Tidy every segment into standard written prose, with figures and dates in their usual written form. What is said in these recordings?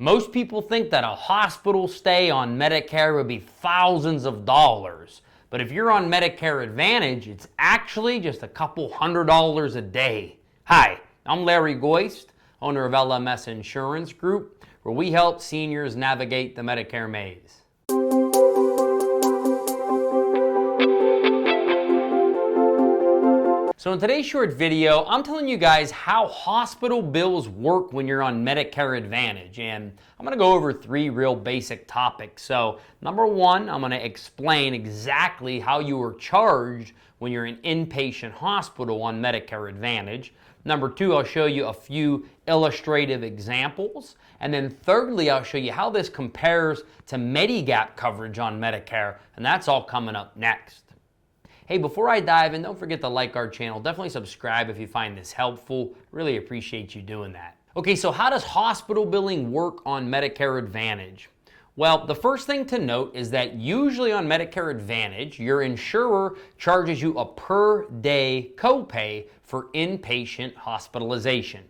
Most people think that a hospital stay on Medicare would be thousands of dollars. But if you're on Medicare Advantage, it's actually just a couple $100s a day. Hi, I'm Larry Goist, owner of LMS Insurance Group, where we help seniors navigate the Medicare Maze. So in today's short video, I'm telling you guys how hospital bills work when you're on Medicare Advantage. And I'm gonna go over three real basic topics. So number one, I'm gonna explain exactly how you are charged when you're in inpatient hospital on Medicare Advantage. Number two, I'll show you a few illustrative examples. And then thirdly, I'll show you how this compares to Medigap coverage on Medicare. And that's all coming up next. Hey, before I dive in, don't forget to like our channel. Definitely subscribe if you find this helpful. Really appreciate you doing that. Okay, so how does hospital billing work on Medicare Advantage? Well, the first thing to note is that usually on Medicare Advantage, your insurer charges you a per day copay for inpatient hospitalization.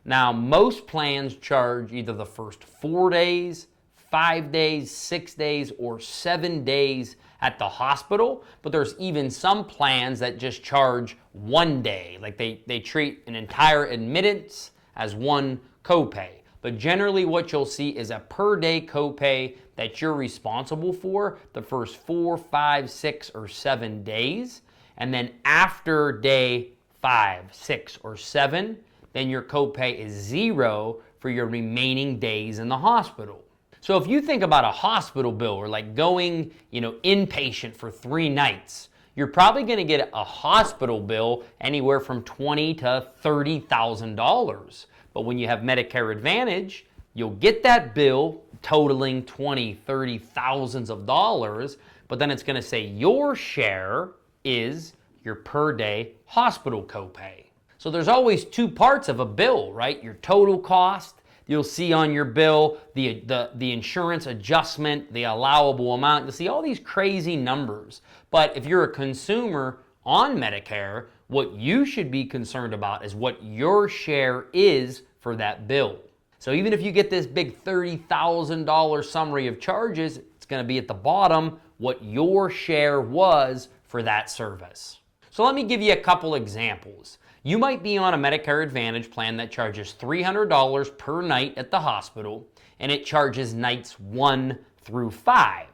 Now, most plans charge either the first 4 days, 5 days, 6 days, or 7 days at the hospital, but there's even some plans that just charge 1 day. Like they treat an entire admittance as one copay. But generally what you'll see is a per day copay that you're responsible for the first 4, 5, 6, or 7 days. And then after day 5, 6, or 7, then your copay is 0 for your remaining days in the hospital. So if you think about a hospital bill or like going, inpatient for 3 nights, you're probably going to get a hospital bill anywhere from $20,000 to $30,000. But when you have Medicare Advantage, you'll get that bill totaling $20,000, $30,000, but then it's going to say your share is your per day hospital copay. So there's always 2 parts of a bill, right? Your total cost. You'll see on your bill the insurance adjustment, the allowable amount. You'll see all these crazy numbers. But if you're a consumer on Medicare, what you should be concerned about is what your share is for that bill. So even if you get this big $30,000 summary of charges, it's going to be at the bottom what your share was for that service. So let me give you a couple examples. You might be on a Medicare Advantage plan that charges $300 per night at the hospital, and it charges nights 1 through 5.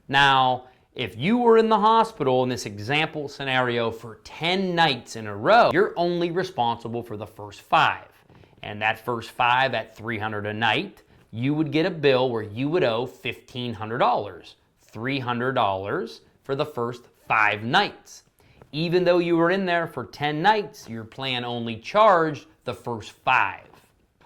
Now, if you were in the hospital in this example scenario for 10 nights in a row, you're only responsible for the first 5. And that first 5 at $300 a night, you would get a bill where you would owe $1,500, $300 for the first 5 nights. Even though you were in there for 10 nights, your plan only charged the first 5.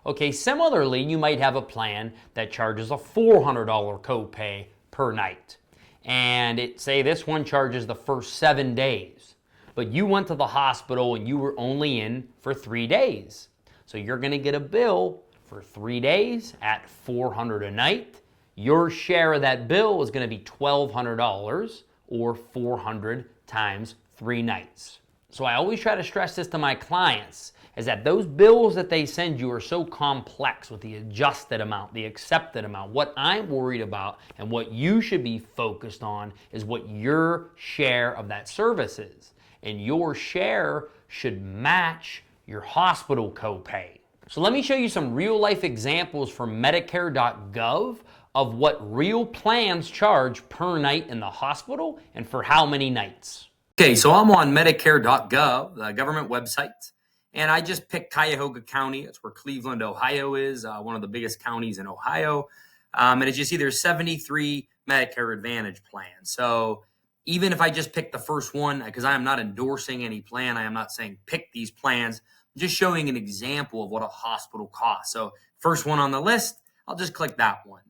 Okay, similarly, you might have a plan that charges a $400 copay per night. And say this one charges the first 7 days. But you went to the hospital and you were only in for 3 days. So you're going to get a bill for 3 days at $400 a night. Your share of that bill is going to be $1,200 or 400 times 3 nights. So I always try to stress this to my clients, is that those bills that they send you are so complex with the adjusted amount, the accepted amount. What I'm worried about and what you should be focused on is what your share of that service is. And your share should match your hospital copay. So let me show you some real life examples from Medicare.gov of what real plans charge per night in the hospital and for how many nights. Okay, so I'm on Medicare.gov, the government website, and I just picked Cuyahoga County. That's where Cleveland, Ohio is, one of the biggest counties in Ohio. And as you see, there's 73 Medicare Advantage plans. So even if I just pick the first one, because I am not endorsing any plan, I am not saying pick these plans, I'm just showing an example of what a hospital costs. So first one on the list, I'll just click that one.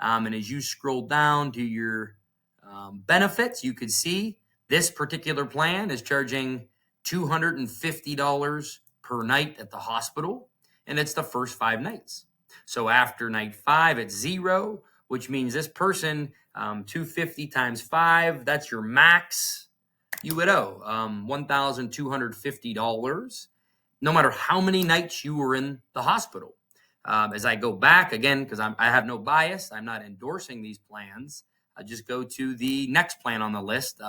And as you scroll down to your benefits, you could see this particular plan is charging $250 per night at the hospital, and it's the first 5 nights. So after night 5, it's 0, which means this person, 250 times 5, that's your max. You would owe $1,250, no matter how many nights you were in the hospital. As I go back again, because I have no bias, I'm not endorsing these plans. I just go to the next plan on the list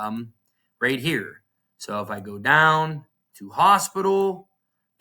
right here. So if I go down to hospital,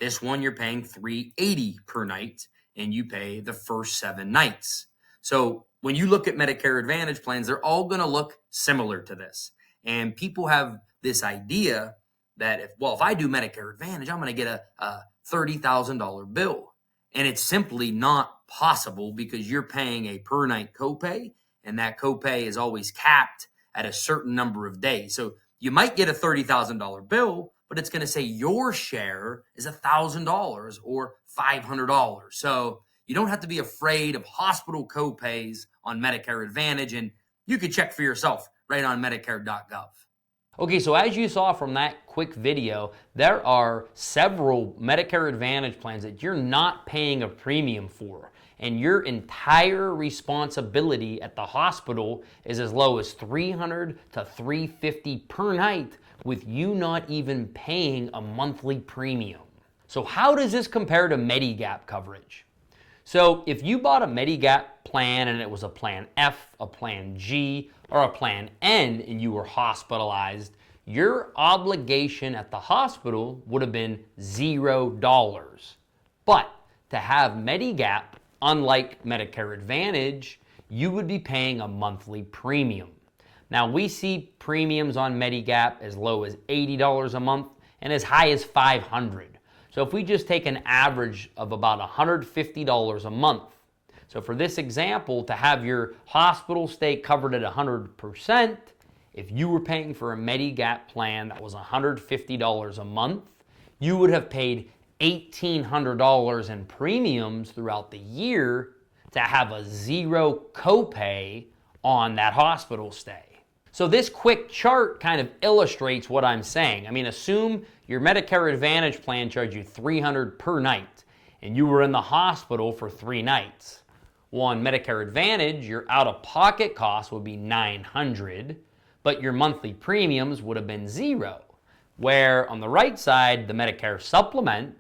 this one you're paying $380 per night, and you pay the first 7 nights. So when you look at Medicare Advantage plans, they're all going to look similar to this. And people have this idea that if I do Medicare Advantage, I'm going to get a $30,000 bill. And it's simply not possible because you're paying a per night copay, and that copay is always capped at a certain number of days. So you might get a $30,000 bill, but it's going to say your share is $1,000 or $500. So you don't have to be afraid of hospital copays on Medicare Advantage, and you can check for yourself right on Medicare.gov. Okay, so as you saw from that quick video, there are several Medicare Advantage plans that you're not paying a premium for, and your entire responsibility at the hospital is as low as $300 to $350 per night, with you not even paying a monthly premium. So how does this compare to Medigap coverage? So if you bought a Medigap plan and it was a plan F, a plan G, or a plan N, and you were hospitalized, your obligation at the hospital would have been $0. But to have Medigap, unlike Medicare Advantage, you would be paying a monthly premium. Now we see premiums on Medigap as low as $80 a month and as high as $500. So if we just take an average of about $150 a month, so for this example, to have your hospital stay covered at 100%, if you were paying for a Medigap plan that was $150 a month, you would have paid $1,800 in premiums throughout the year to have a $0 copay on that hospital stay. So this quick chart kind of illustrates what I'm saying. I mean, assume your Medicare Advantage plan charged you $300 per night, and you were in the hospital for 3 nights. Well, on Medicare Advantage, your out-of-pocket cost would be $900, but your monthly premiums would have been $0. Where on the right side, the Medicare Supplement,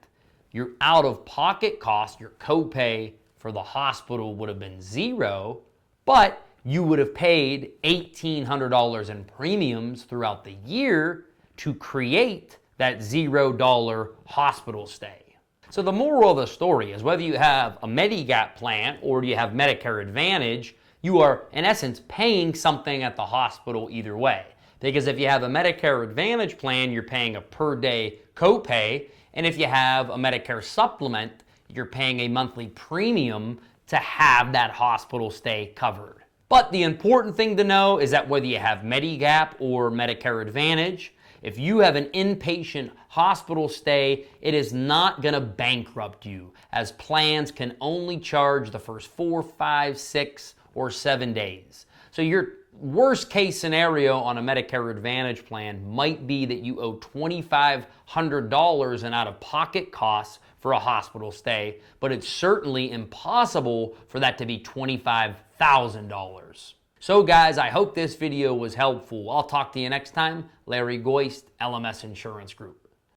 your out-of-pocket cost, your copay for the hospital would have been $0, but you would have paid $1,800 in premiums throughout the year to create that $0 hospital stay. So the moral of the story is whether you have a Medigap plan or you have Medicare Advantage, you are in essence paying something at the hospital either way. Because if you have a Medicare Advantage plan, you're paying a per day copay, and if you have a Medicare Supplement, you're paying a monthly premium to have that hospital stay covered. But the important thing to know is that whether you have Medigap or Medicare Advantage, if you have an inpatient hospital stay, it is not going to bankrupt you, as plans can only charge the first 4, 5, 6, or 7 days. So your worst case scenario on a Medicare Advantage plan might be that you owe $2,500 in out-of-pocket costs for a hospital stay, but it's certainly impossible for that to be $25,000. So guys, I hope this video was helpful. I'll talk to you next time. Larry Goist, LMS Insurance Group.